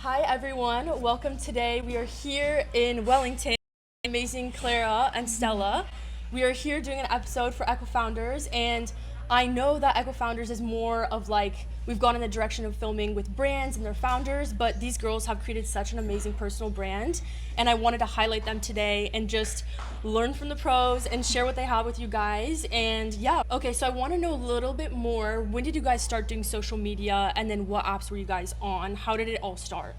Hi everyone, welcome today. We are here in Wellington, amazing Clara and Stella. We are here doing an episode for Echo Founders, and I know that Echo Founders is more of like, we've gone in the direction of filming with brands and their founders, but these girls have created such an amazing personal brand, and I wanted to highlight them today and just learn from the pros and share what they have with you guys. And yeah, okay, so I want to know a little bit more. When did you guys start doing social media, and then what apps were you guys on? How did it all start?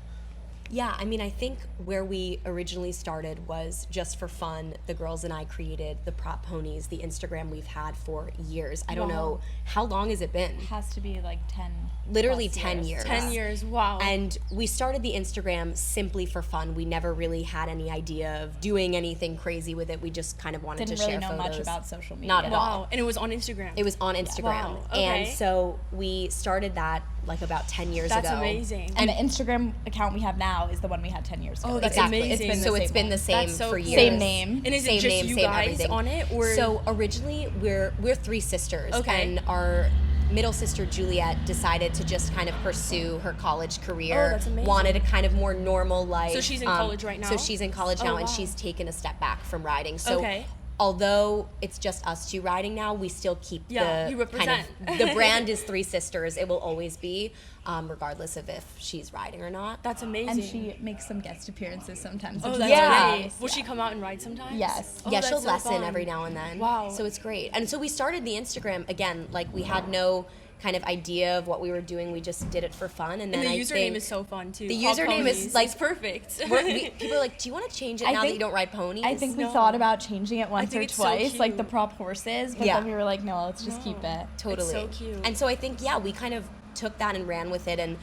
Yeah, I mean, I think where we originally started was just for fun. The girls and I created the Propp Ponies, the Instagram we've had for years. I don't know, how long has it been? It has to be like 10. Literally 10 years. 10 years, wow. And we started the Instagram simply for fun. We never really had any idea of doing anything crazy with it. We just kind of wanted Didn't to really share know photos. much about social media. Not at all. Wow, and it was on Instagram. It was on Instagram. Wow, okay. And so we started that like about 10 years That's ago. amazing. And the Instagram account we have now is the one we had 10 years ago. Oh, that's Exactly. amazing. It's been the same That's so for cool. years. Same name. And is Same it just name, you same guys everything. on it, or So originally we're three sisters, Okay. and our middle sister Juliet decided to just kind of pursue her college career. Oh, that's amazing. Wanted a kind of more normal life. So she's in college right now? So she's in college Oh, now, and wow. she's taken a step back from riding. So Okay. although it's just us two riding now, we still keep Yeah, the you represent. kind of the brand is Three Sisters. It will always be, regardless of if she's riding or not. that's amazing. And she makes some guest appearances sometimes. Oh, which that's is Yeah. great. nice. Will she come out and ride sometimes? Yes. Oh, Yeah, that's she'll so lesson fun. every now and then. Wow. So it's great. And so we started the Instagram again, like we had no kind of idea of what we were doing. We just did it for fun. And then And the I username think is so fun too. the Hot username is, Ponies. like, it's perfect. people are like, do you want to change it I now that think- you don't ride ponies? I think we No. thought about changing it once think or it's so twice, like the cute. prop horses, but Yeah. then we were like, no, let's just keep it. Totally. so cute. And so I think, yeah, we kind of took that and ran with it. And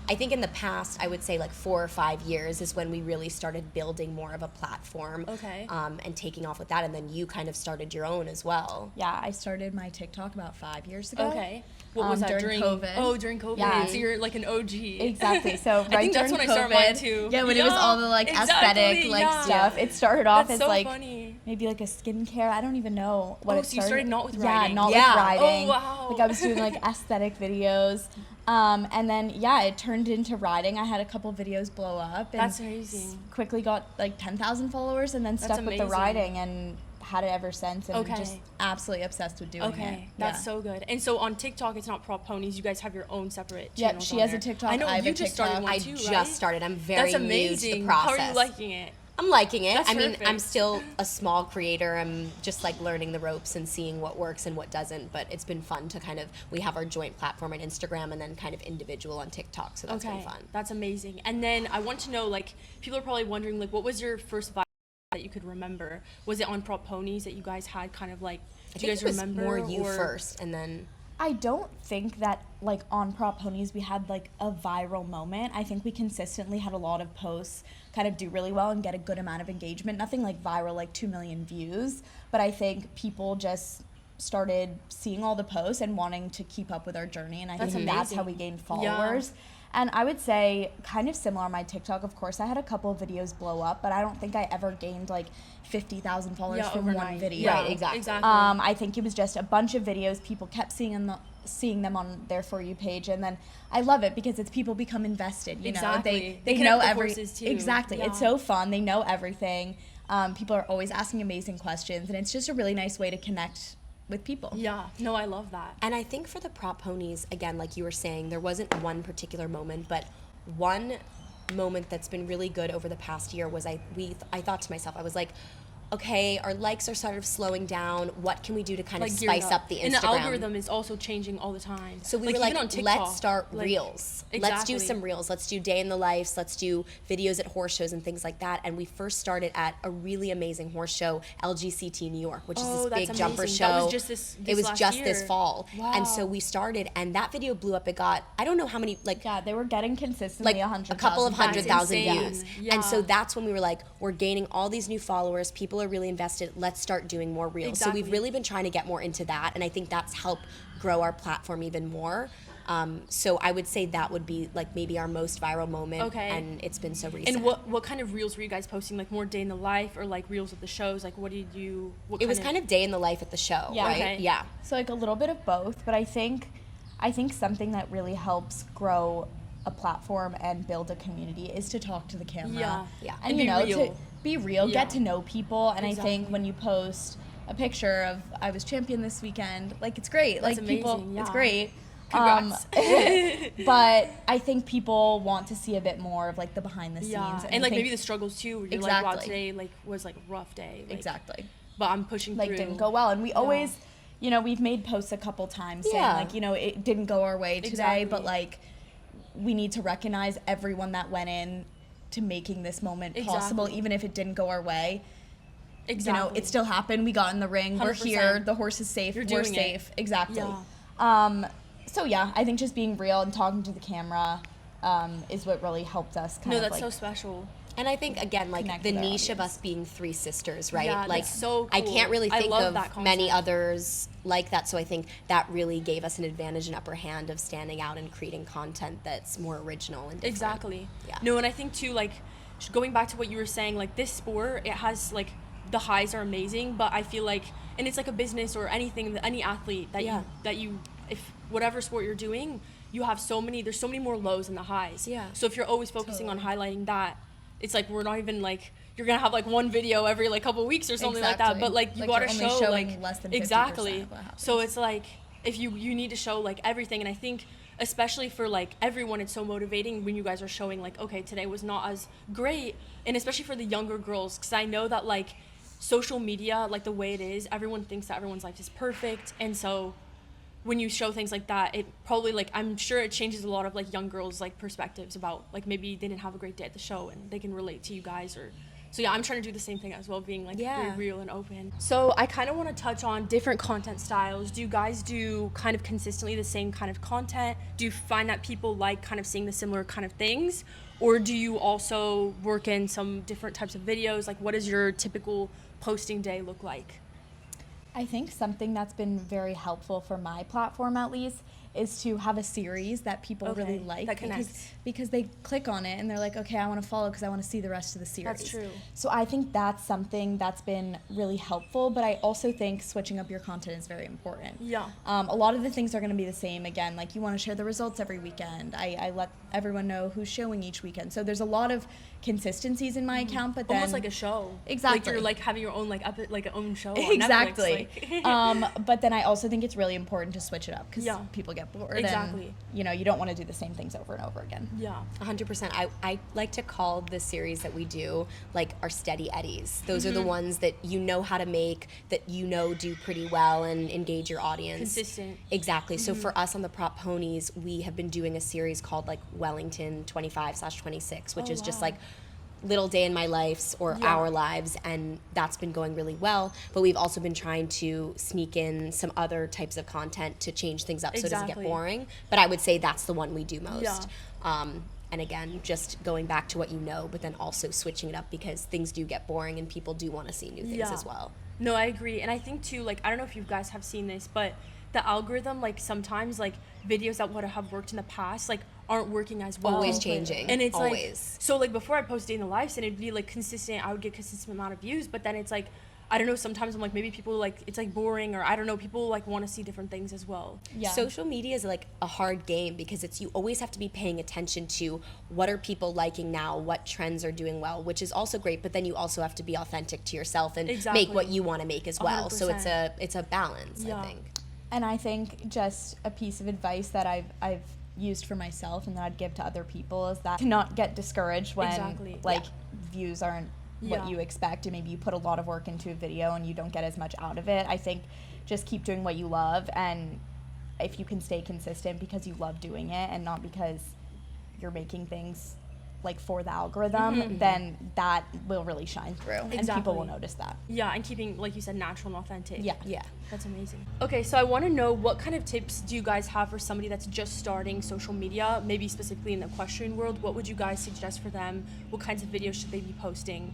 I think in the past, I would say like 4 or 5 years is when we really started building more of a platform. Okay. And taking off with that. And then you kind of started your own as well. Yeah, I started my TikTok about 5 years ago. Okay. What was that during COVID. Oh, during COVID. Yeah. So you're like an OG. Exactly. So right I think that's during when I started COVID, mine too. Yeah, when it was all the like exactly, aesthetic like yeah. stuff. It started off That's as so like funny. maybe like a skincare. I don't even know what Oh, it so you started not with Yeah, riding. not Yeah. with riding. Oh, wow. Like I was doing like aesthetic videos. And then yeah, it turned into riding. I had a couple videos blow up and That's amazing. quickly got like 10,000 followers and then stuck with the amazing. riding and had it ever since and Okay. just absolutely obsessed with doing it. Okay, that's Yeah. so good. And so on TikTok, it's not Propp Ponies. You guys have your own separate Yep, channels. she on has a there. TikTok, I know I have you a just started TikTok. one I too, just right? started. I'm very That's new to amazing. the process. How are you liking it? I'm liking it. That's I mean, perfect. I'm still a small creator. I'm just like learning the ropes and seeing what works and what doesn't. But it's been fun to kind of, we have our joint platform on Instagram and then kind of individual on TikTok. So that's been fun. That's amazing. And then I want to know, like, people are probably wondering, like, what was your first vibe that you could remember? Was it on Propp Ponies that you guys had kind of like, I do you think guys it was remember? more you or- first and then. I don't think that like on Propp Ponies we had like a viral moment. I think we consistently had a lot of posts kind of do really well and get a good amount of engagement. Nothing like viral, like 2 million views, but I think people just started seeing all the posts and wanting to keep up with our journey, and I That's think that's amazing. how we gained followers. And I would say kind of similar on my TikTok. Of course, I had a couple of videos blow up, but I don't think I ever gained like 50,000 followers from one overnight. video. Yeah, Right, exactly. I think it was just a bunch of videos. People kept seeing them on their For You page, and then I love it because it's people become invested. You know, Exactly. they They know connect with every horses, too. exactly. Yeah. It's so fun. They know everything. People are always asking amazing questions, and it's just a really nice way to connect with people. Yeah, no, I love that. And I think for the Propp Ponies, again, like you were saying, there wasn't one particular moment, but one moment that's been really good over the past year was I thought to myself, I was like, okay, our likes are sort of slowing down. What can we do to kind of Like geared spice up the Instagram? And the algorithm is also changing all the time. So we like, were like, even on TikTok, let's start like, reels. Let's Exactly. do some reels. Let's do day in the lives. Let's do videos at horse shows and things like that. And we first started at a really amazing horse show, LGCT New York, which is Oh, this big that's jumper amazing. show. That was just this It was last just this year. fall. Wow. And so we started, and that video blew up. It got, I don't know how many, like, Yeah, they were getting consistently like 100,000. a couple of That's 100,000 insane. views. Yeah. And so that's when we were like, we're gaining all these new followers. People are really invested. Let's start doing more reels. So Exactly. we've really been trying to get more into that. And I think that's helped grow our platform even more. So I would say that would be like maybe our most viral moment. Okay. And it's been so recent. And what kind of reels were you guys posting? Like more day in the life or like reels of the shows? Like what did you? What It was kind of day in the life at the show, Yeah. right? Okay. Yeah. So like a little bit of both, but I think something that really helps grow a platform and build a community is to talk to the camera. Yeah. And, And you be know, real. to be real, Yeah. get to know people. And I Exactly. think when you post a picture of I was champion this weekend, like it's great. That's like people, amazing, it's yeah. great. Congrats. But I think people want to see a bit more of like the behind the scenes. Yeah, I and like think- maybe the struggles too. Where you're like, wow, Exactly. today like was like a rough day. Like, exactly. But I'm pushing Like through. didn't go well, and we always, you know, we've made posts a couple times saying Yeah. like, you know, it didn't go our way today, Exactly. but like we need to recognize everyone that went in to making this moment possible, Exactly. even if it didn't go our way. Exactly. You know, it still happened. We got in the ring. We're 100%. here. The horse is safe. You're We're doing it. safe. Exactly. Yeah. So yeah, I think just being real and talking to the camera is what really helped us kind No, of that's like so special. And I think, again, like Connect the with our niche of audience. us being three sisters, right? Yeah, like that's so I cool. can't really I think love of that many concept. others like that. So I think that really gave us an advantage and upper hand of standing out and creating content that's more original and different. Exactly. Yeah. No, and I think too, like, going back to what you were saying, like, this sport, it has, like, the highs are amazing, but I feel like, and it's like a business or anything, any athlete that Yeah. you, if whatever sport you're doing, you have there's so many more lows than the highs. Yeah. So if you're always focusing on highlighting that, it's like, we're not even, like, you're gonna have, like, one video every, like, couple weeks or something like that, Exactly. but, like, you Like, gotta you're only show, showing like, less than 50% exactly. of what happens. So it's like, if you need to show, like, everything, and I think especially for, like, everyone, it's so motivating when you guys are showing, like, okay, today was not as great, and especially for the younger girls, because I know that, like, social media, like, the way it is, everyone thinks that everyone's life is perfect, and so when you show things like that, it probably, like, I'm sure it changes a lot of, like, young girls', like, perspectives about, like, maybe they didn't have a great day at the show, and they can relate to you guys, or so yeah, I'm trying to do the same thing as well, being, like, Yeah. very real and open. So I kind of want to touch on different content styles. Do you guys do kind of consistently the same kind of content? Do you find that people like kind of seeing the similar kind of things? Or do you also work in some different types of videos? Like, what does your typical posting day look like? I think something that's been very helpful for my platform, at least, is to have a series that people Okay, really like that connects. because they click on it and they're like, okay, I want to follow because I want to see the rest of the series. That's true. So I think that's something that's been really helpful, but I also think switching up your content is very important. Yeah. A lot of the things are going to be the same. Again, like you want to share the results every weekend. I let everyone know who's showing each weekend. So there's a lot of consistencies in my account, but then Almost like a show. Exactly. Like you're, like, having your own, like, like an own show on Exactly. Netflix. Like. But then I also think it's really important to switch it up because Yeah. people get bored. Exactly. And, you know, you don't want to do the same things over and over again. Yeah. 100%. I like to call the series that we do like our steady eddies. Those are the ones that you know how to make, that you know do pretty well and engage your audience. Consistent. Exactly. So for us on the Propp Ponies, we have been doing a series called like Wellington 25/26, which Oh, is just wow. like little day in my lives or Yeah. our lives, and that's been going really well. But we've also been trying to sneak in some other types of content to change things up so it doesn't get Exactly. boring. But I would say that's the one we do most. Yeah. And again, just going back to what you know, but then also switching it up because things do get boring and people do want to see new things Yeah. as well. No, I agree. And I think too, like, I don't know if you guys have seen this, but the algorithm, like, sometimes, like, videos that would have worked in the past, like, aren't working as well. Always changing. And it's like, Always. so, like, before I posted in the lives and it'd be, like, consistent, I would get consistent amount of views, but then it's like, I don't know, sometimes I'm like, maybe people, like, it's, like, boring, or I don't know, people, like, want to see different things as well. Yeah. Social media is like a hard game because it's, you always have to be paying attention to what are people liking now, what trends are doing well, which is also great, but then you also have to be authentic to yourself and Exactly. make what you want to make as well. So it's 100%. a balance, Yeah. I think. And I think just a piece of advice that I've used for myself and that I'd give to other people is that to not get discouraged when Exactly. like views aren't what Yeah. you expect, and maybe you put a lot of work into a video and you don't get as much out of it. I think just keep doing what you love, and if you can stay consistent because you love doing it and not because you're making things like for the algorithm, then that will really shine through and people Exactly. will notice that. Yeah, and keeping, like you said, natural and authentic. Yeah. Yeah. That's amazing. Okay, so I want to know, what kind of tips do you guys have for somebody that's just starting social media, maybe specifically in the equestrian world? What would you guys suggest for them? What kinds of videos should they be posting?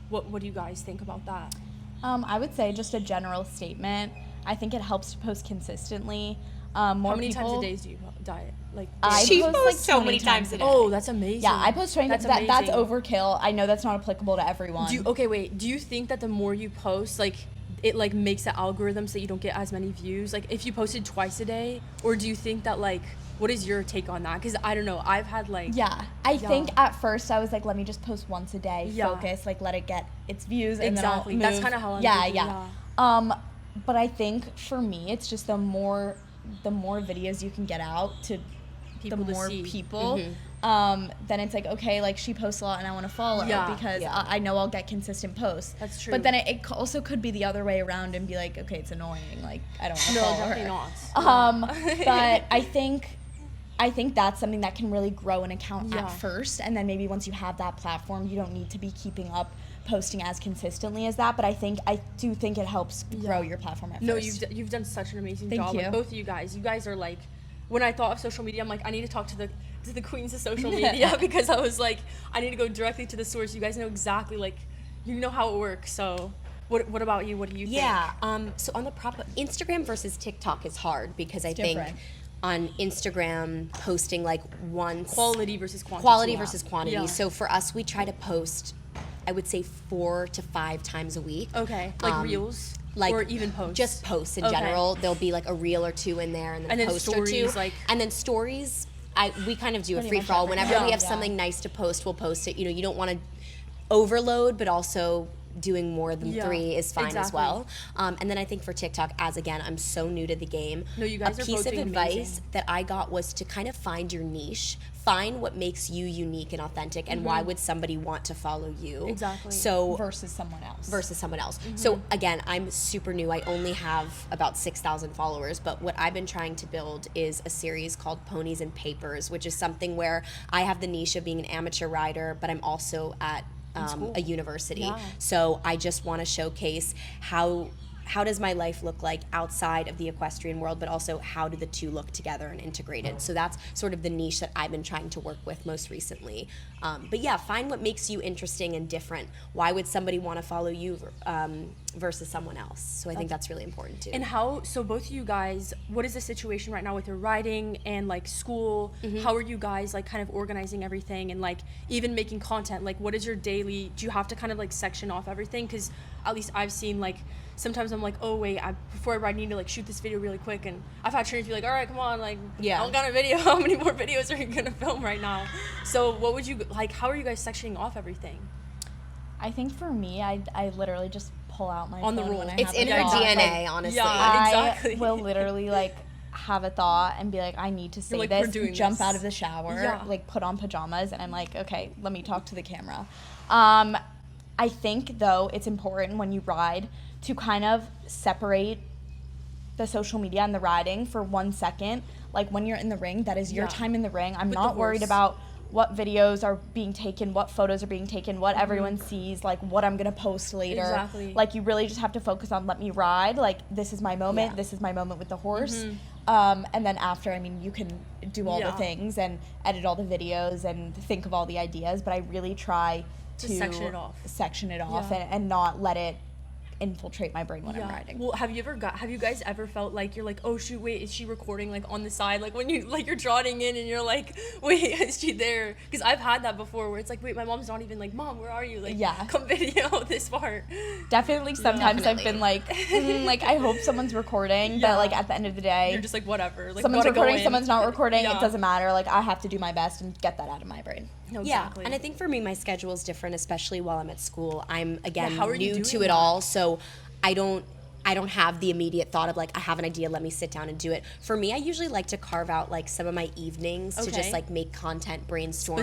What do you guys think about that? I would say just a general statement. I think it helps to post consistently. More How many people, times a day do you diet? Like, I She post posts like so 20 many times a day. oh, that's amazing. Yeah, I post 20. That's That's amazing. overkill. I know that's not applicable to everyone. Do you think that the more you post, like, it, like, makes the algorithm so that you don't get as many views? Like, if you posted twice a day, or do you think that, like, what is your take on that? Because I don't know, I've had like I think at first I was like, let me just post once a day, focus, like let it get its views, and then I'll move. That's kind of how I'm yeah. But I think for me, it's just the more videos you can get out to people the more see. people, then it's like, okay, like she posts a lot and I want to follow because I know I'll get consistent posts. That's true. But then it also could be the other way around and be like, okay, it's annoying, like I don't want to follow her. No, definitely not. But I think that's something that can really grow an account at first, and then maybe once you have that platform, you don't need to be keeping up posting as consistently as that. But I do think it helps grow your platform at first. No, you've done such an amazing job. Thank you. Like, both of you guys. You guys are like, when I thought of social media, I'm like, I need to talk to the queens of social media because I was like, I need to go directly to the source. You guys know exactly, like, you know how it works. So what about you? What do you think? So on the Propp, Instagram versus TikTok is hard because I think different. on Instagram posting like once Quality versus quantity. quality versus quantity. Yeah. So for us, we try to post, I would say 4 to 5 times a week. Okay, like reels, like or even posts. Just posts in general. There'll be like a reel or 2 in there, and then a post stories, or 2, like, and then stories. We kind of do a Pretty free much for all. every Whenever day. we have something nice to post, we'll post it. You know, you don't want to overload, but also doing more than 3 is fine as well. And then I think for TikTok, as again, I'm so new to the game. No, you guys a are piece both of doing advice amazing. that I got was to kind of find your niche, find what makes you unique and authentic, and why would somebody want to follow you. Exactly. So versus someone else. So again, I'm super new. I only have about 6,000 followers, but what I've been trying to build is a series called Ponies and Papers, which is something where I have the niche of being an amateur rider, but I'm also at a university. So I just want to showcase how does my life look like outside of the equestrian world, but also how do the two look together and integrated. So that's sort of the niche that I've been trying to work with most recently. But yeah, find what makes you interesting and different. Why would somebody want to follow you versus someone else? So I think that's really important too. And so both of you guys, what is the situation right now with your riding and like school? How are you guys like kind of organizing everything and like even making content? Like what is your daily, do you have to kind of like section off everything? Because at least I've seen like, sometimes I'm like, oh wait, before I ride, I need to like shoot this video really quick, and I've had trainers be like, all right, come on, like, I don't got a video. How many more videos are you gonna film right now? So what would you like? How are you guys sectioning off everything? I think for me, I literally just pull out my phone the roll. when I It's have in a our thought. DNA, Like, honestly. Exactly. I will literally like have a thought and be like, I need to say like, we're this, doing jump this. out of the shower, like put on pajamas, and I'm like, okay, let me talk to the camera. I think though it's important when you ride to kind of separate the social media and the riding for 1 second. Like when you're in the ring, that is your time in the ring. I'm not worried about what videos are being taken, what photos are being taken, what everyone sees, like what I'm gonna post later. Exactly. Like you really just have to focus on let me ride. Like this is my moment. This is my moment with the horse. And then after, I mean, you can do all the things and edit all the videos and think of all the ideas. But I really try to section it off and not let it infiltrate my brain when I'm riding. Well, have you guys ever felt like you're like, oh shoot, wait, is she recording like on the side? Like when you like you're trotting in and you're like, wait, is she there? Because I've had that before where it's like, wait, my mom's not even like, Mom, where are you? Like, come video this part. Definitely. Sometimes I've been like, like I hope someone's recording, but like at the end of the day, you're just like whatever. Like someone's recording, someone's not recording. It doesn't matter. Like I have to do my best and get that out of my brain. No, exactly. Yeah, and I think for me, my schedule is different, especially while I'm at school. I'm again how are you new doing to it all, so I don't have the immediate thought of like, I have an idea, let me sit down and do it. For me, I usually like to carve out like some of my evenings to just like make content, brainstorm,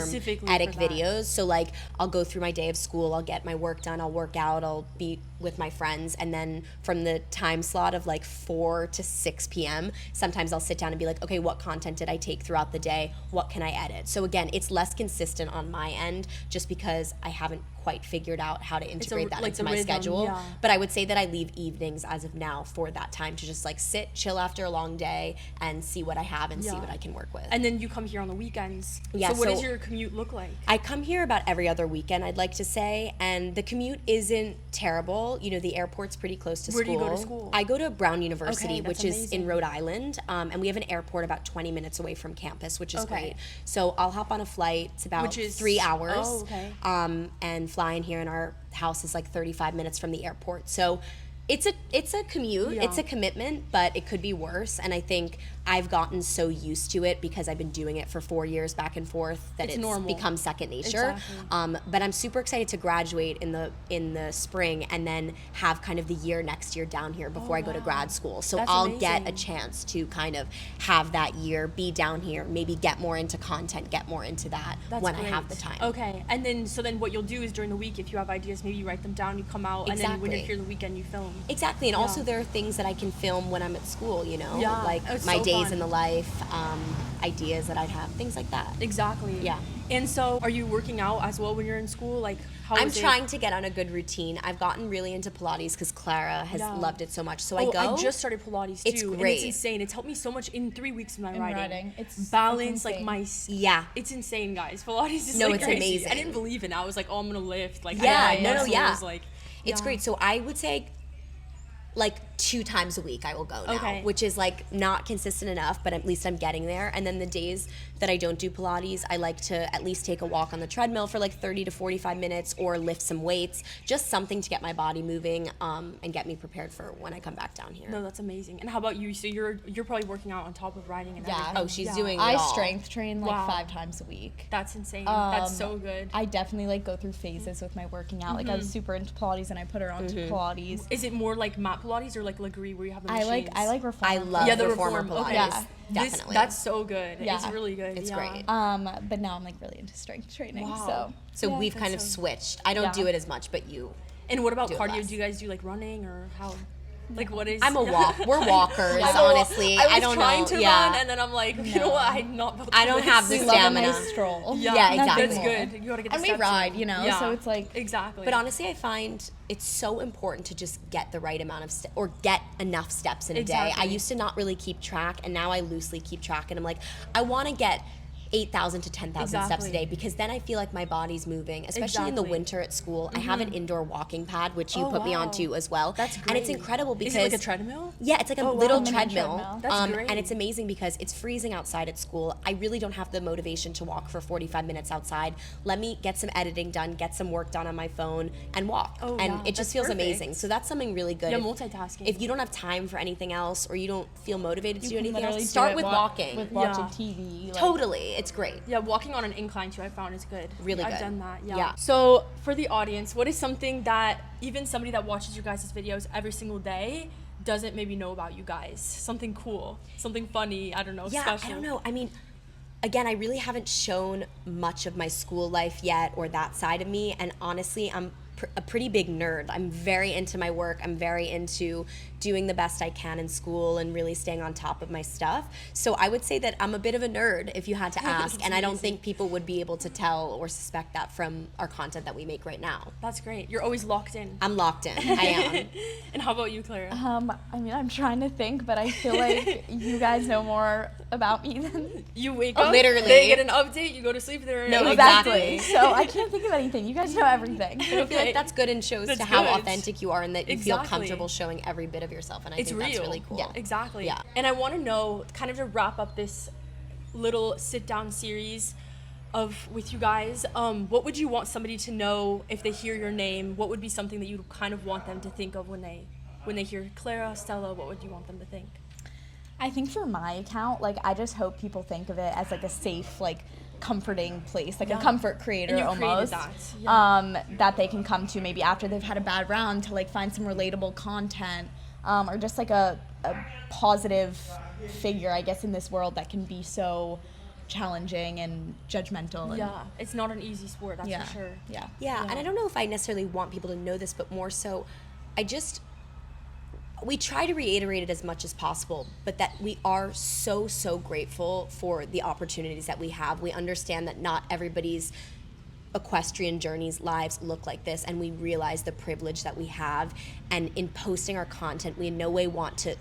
edit videos. So like I'll go through my day of school, I'll get my work done, I'll work out, I'll be with my friends, and then from the time slot of like 4 to 6 p.m., sometimes I'll sit down and be like, okay, what content did I take throughout the day? What can I edit? So again, it's less consistent on my end just because I haven't quite figured out how to integrate that into my schedule. But I would say that I leave evenings as of now for that time to just like sit, chill after a long day and see what I have and see what I can work with. And then you come here on the weekends. Yeah, so what does your commute look like? I come here about every other weekend, I'd like to say, and the commute isn't terrible. You know, the airport's pretty close to school. Where do you go to school? I go to Brown University, which is amazing. in Rhode Island, and we have an airport about 20 minutes away from campus, which is great. So I'll hop on a flight. It's about 3 hours. And fly in here, and our house is like 35 minutes from the airport. So it's a commute, it's a commitment, but it could be worse. And I think I've gotten so used to it because I've been doing it for 4 years back and forth that it's normal. become second nature. Exactly. But I'm super excited to graduate in the spring and then have kind of the year next year down here before I go to grad school. So That's I'll get a amazing. chance to kind of have that year, be down here, maybe get more into content, get more into that when I have the time. Okay, and then what you'll do is during the week, if you have ideas, maybe you write them down, you come out, and then when you're Exactly. here the weekend, you film. Exactly, and also there are things that I can film when I'm at school, you know, Yeah, like it's my so days fun. in the life, ideas that I'd have, things like that. Exactly. Yeah. And so, are you working out as well when you're in school? Like, how I'm is it? trying to get on a good routine. I've gotten really into Pilates because Clara has Yeah. loved it so much. So I I just started Pilates too. It's And great. it's insane. It's helped me so much in 3 weeks of my In riding. riding. It's balance, like insane. Yeah. It's insane, guys. Pilates is No, like it's crazy. amazing. I didn't believe it. I was like, oh, I'm gonna lift. Like, Yeah, I didn't no, muscles, yeah. Like, It's yeah. great. So I would say like 2 times a week I will go now, Okay. which is like not consistent enough, but at least I'm getting there. And then the days that I don't do Pilates, I like to at least take a walk on the treadmill for like 30 to 45 minutes or lift some weights, just something to get my body moving and get me prepared for when I come back down here. No, that's amazing. And how about you? So you're probably working out on top of riding and Yeah. everything. Oh, she's Yeah. doing it I all. strength train like Wow. 5 times a week. That's insane. That's so Um, good. I definitely like go through phases with my working out. Like I was super into Pilates and I put her onto Pilates. Is it more like mat Pilates or like Legree where you have the I machines? like reformer. I love Yeah, the reformer reform. Pilates. Okay. Yeah. Definitely. That's so good. Yeah. It's really good. It's yeah. great. But now I'm like really into strength training. Wow. So yeah, we've that's kind of so- switched. I don't Yeah. do it as much, but you. And what about Do it cardio? less. Do you guys do like running or how? Like what is? I'm a walk. We're walkers, I'm a wa- honestly. I was don't trying know. to Yeah. run, and then I'm like, you know what? I'm not. Built I for don't this. have the We love a stamina. nice stroll. Yeah, Yeah, exactly. That's good. You gotta get the And we steps ride, in. you know, Yeah. so it's like exactly. But honestly, I find it's so important to just get the right amount of or get enough steps in a day. I Exactly. used to not really keep track, and now I loosely keep track. And I'm like, I want to get 8,000 to 10,000 steps a Exactly. day because then I feel like my body's moving, especially in the Exactly. winter at school. I have an indoor walking pad, which you Oh, put me wow. onto as well. That's And it's great. incredible because Is it like a treadmill? Yeah, it's like a Oh, wow. little Mini treadmill. treadmill. That's great. And it's amazing because it's freezing outside at school. I really don't have the motivation to walk for 45 minutes outside. Let me get some editing done, get some work done on my phone, and walk. Oh, and yeah, it just that's feels perfect. amazing. So that's something really good. Yeah, If- multitasking. If you don't have time for anything else or you don't feel motivated to do anything literally else, do start it with walking. with Yeah. watching TV. Like, Totally. It's great. Yeah, walking on an incline too, I found is good. Really I've good. done that. Yeah. Yeah. So for the audience, what is something that even somebody that watches your guys' videos every single day doesn't maybe know about you guys? Something cool, something funny. I don't know. Yeah, special. I don't know. I mean, again, I really haven't shown much of my school life yet or that side of me. And honestly, I'm a pretty big nerd. I'm very into my work. I'm very into doing the best I can in school and really staying on top of my stuff. So I would say that I'm a bit of a nerd if you had to ask. And I don't think people would be able to tell or suspect that from our content that we make right now. That's great. You're always locked in. I'm locked in. I am. And how about you, Clara? I mean, I'm trying to think, but I feel like you guys know more about me than You wake up, Literally. they get an update, you go to sleep, they're No, exactly. exactly. So I can't think of anything. You guys know everything. I feel Okay. like that's good and shows That's to how good. authentic you are and that you feel Exactly. comfortable showing every bit of yourself. And I It's think real. that's really cool. Yeah. Exactly. Yeah. And I want to know, kind of to wrap up this little sit-down series with you guys, what would you want somebody to know if they hear your name? What would be something that you kind of want them to think of when they hear Clara, Stella? What would you want them to think? I think for my account, like I just hope people think of it as like a safe, like comforting place, like Yeah. a comfort creator And you created almost. that, yeah. That they can come to maybe after they've had a bad round to like find some relatable content, or just like a positive figure, I guess, in this world that can be so challenging and judgmental. And, Yeah, it's not an easy sport, that's yeah, for sure. yeah. Yeah, and I don't know if I necessarily want people to know this, but more so, we try to reiterate it as much as possible, but that we are so, so grateful for the opportunities that we have. We understand that not everybody's equestrian journeys, lives look like this, and we realize the privilege that we have. And in posting our content, we in no way want to,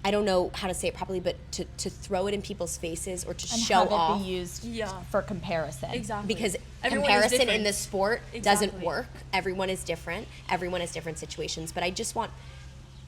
I don't know how to say it properly, but to throw it in people's faces or to And show have off. it be used Yeah. for comparison. Exactly. Because Everyone is comparison in different. this sport doesn't Exactly. work. Everyone is different. Everyone has different situations. But I just want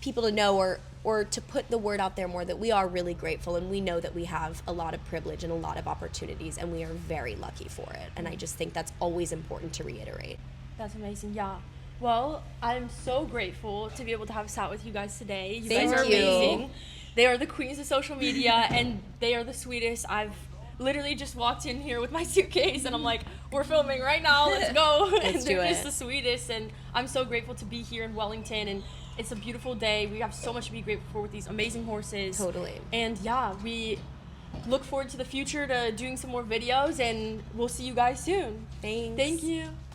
people to know or to put the word out there more that we are really grateful and we know that we have a lot of privilege and a lot of opportunities and we are very lucky for it. And I just think that's always important to reiterate. That's amazing, yeah. Well, I'm so grateful to be able to have sat with you guys today. You Thank guys are you. amazing. They are the queens of social media, and they are the sweetest. I've literally just walked in here with my suitcase, and I'm like, we're filming right now, let's go. And Let's they're do just it. the sweetest, and I'm so grateful to be here in Wellington, and it's a beautiful day. We have so much to be grateful for with these amazing horses. Totally. And yeah, we look forward to the future to doing some more videos, and we'll see you guys soon. Thanks. Thank you.